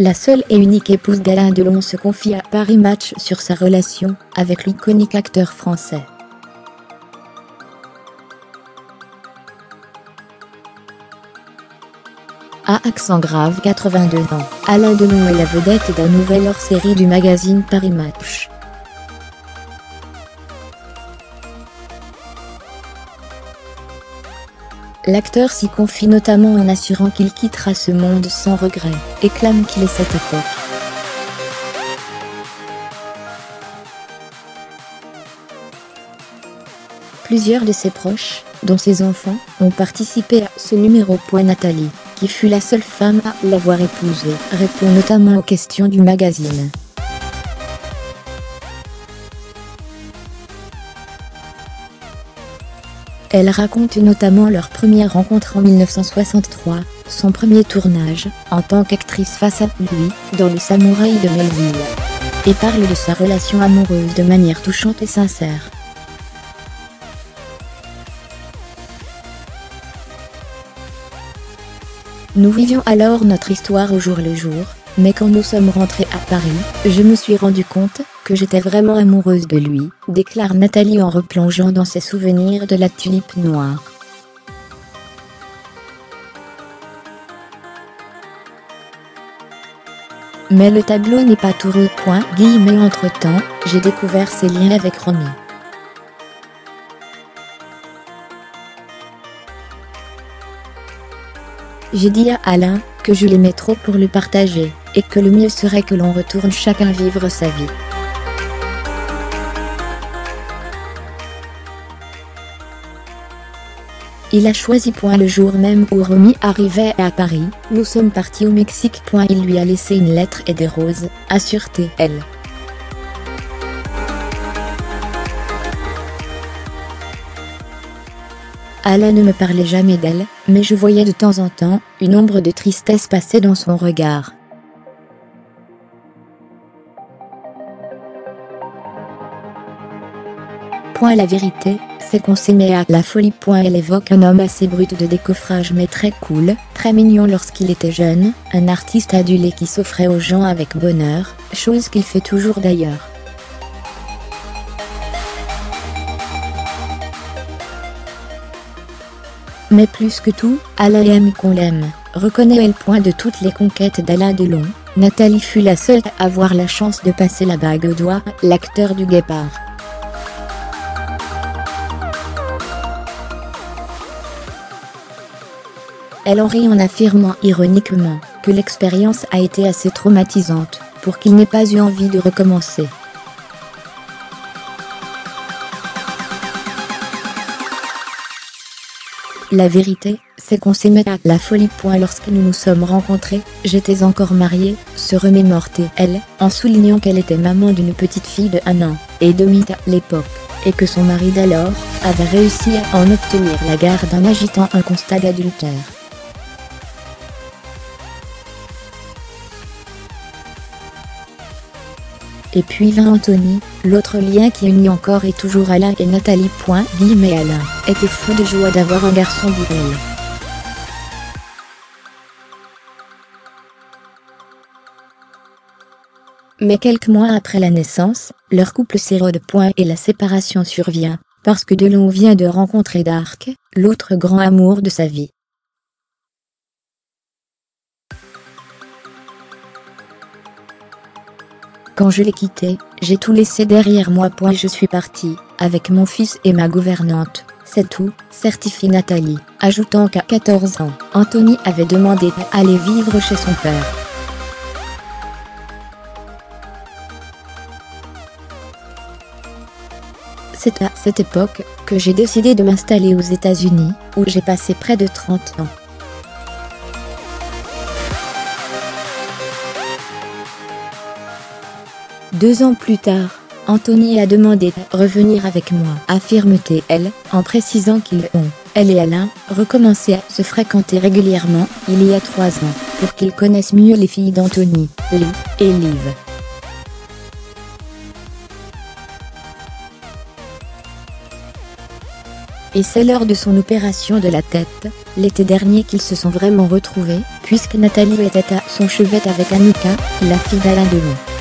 la seule et unique épouse d'Alain Delon se confie à Paris Match sur sa relation avec l'iconique acteur français. À accent grave, 82 ans, Alain Delon est la vedette d'un nouvel hors-série du magazine Paris Match. L'acteur s'y confie notamment en assurant qu'il quittera ce monde sans regret, et clame qu'il est cette époque. Plusieurs de ses proches, dont ses enfants, ont participé à ce numéro. Nathalie, qui fut la seule femme à l'avoir épousé, répond notamment aux questions du magazine. Elle raconte notamment leur première rencontre en 1963, son premier tournage, en tant qu'actrice face à lui, dans Le Samouraï de Melville. Et parle de sa relation amoureuse de manière touchante et sincère. Nous vivions alors notre histoire au jour le jour, mais quand nous sommes rentrés à Paris, je me suis rendu compte que j'étais vraiment amoureuse de lui, déclare Nathalie en replongeant dans ses souvenirs de la tulipe noire. Mais le tableau n'est pas tout rose. Entre-temps, j'ai découvert ses liens avec Romy. J'ai dit à Alain que je l'aimais trop pour le partager, et que le mieux serait que l'on retourne chacun vivre sa vie. Il a choisi. Le jour même où Romy arrivait à Paris, nous sommes partis au Mexique. Il lui a laissé une lettre et des roses, assure-t-elle. Alain ne me parlait jamais d'elle, mais je voyais de temps en temps une ombre de tristesse passer dans son regard. La vérité, c'est qu'on s'aimait à la folie. Elle évoque un homme assez brut de décoffrage mais très cool, très mignon lorsqu'il était jeune, un artiste adulé qui s'offrait aux gens avec bonheur, chose qu'il fait toujours d'ailleurs. Mais plus que tout, Alain aime qu'on l'aime, reconnaît-elle. De toutes les conquêtes d'Alain Delon, Nathalie fut la seule à avoir la chance de passer la bague au doigt, l'acteur du Guépard. Elle en rit en affirmant ironiquement que l'expérience a été assez traumatisante pour qu'il n'ait pas eu envie de recommencer. La vérité, c'est qu'on s'aimait à la folie. Lorsque nous nous sommes rencontrés, j'étais encore mariée, se remémore-t-elle, en soulignant qu'elle était maman d'une petite fille de 1 an et demi à l'époque, et que son mari d'alors avait réussi à en obtenir la garde en agitant un constat d'adultère. Et puis vint Anthony, l'autre lien qui unit encore et toujours Alain et Nathalie. Alain était fou de joie d'avoir un garçon d'elle. Mais quelques mois après la naissance, leur couple s'érode. Et la séparation survient, parce que Delon vient de rencontrer Dark, l'autre grand amour de sa vie. Quand je l'ai quitté, j'ai tout laissé derrière moi. Je suis partie, avec mon fils et ma gouvernante, c'est tout, certifie Nathalie, ajoutant qu'à 14 ans, Anthony avait demandé à aller vivre chez son père. C'est à cette époque que j'ai décidé de m'installer aux États-Unis, où j'ai passé près de 30 ans. Deux ans plus tard, Anthony a demandé à revenir avec moi, affirme-t-elle, en précisant qu'ils ont, elle et Alain, recommencé à se fréquenter régulièrement, il y a 3 ans, pour qu'ils connaissent mieux les filles d'Anthony, Lee et Liv. Et c'est lors de son opération de la tête, l'été dernier, qu'ils se sont vraiment retrouvés, puisque Nathalie était à son chevet avec Anouka, la fille d'Alain Delon.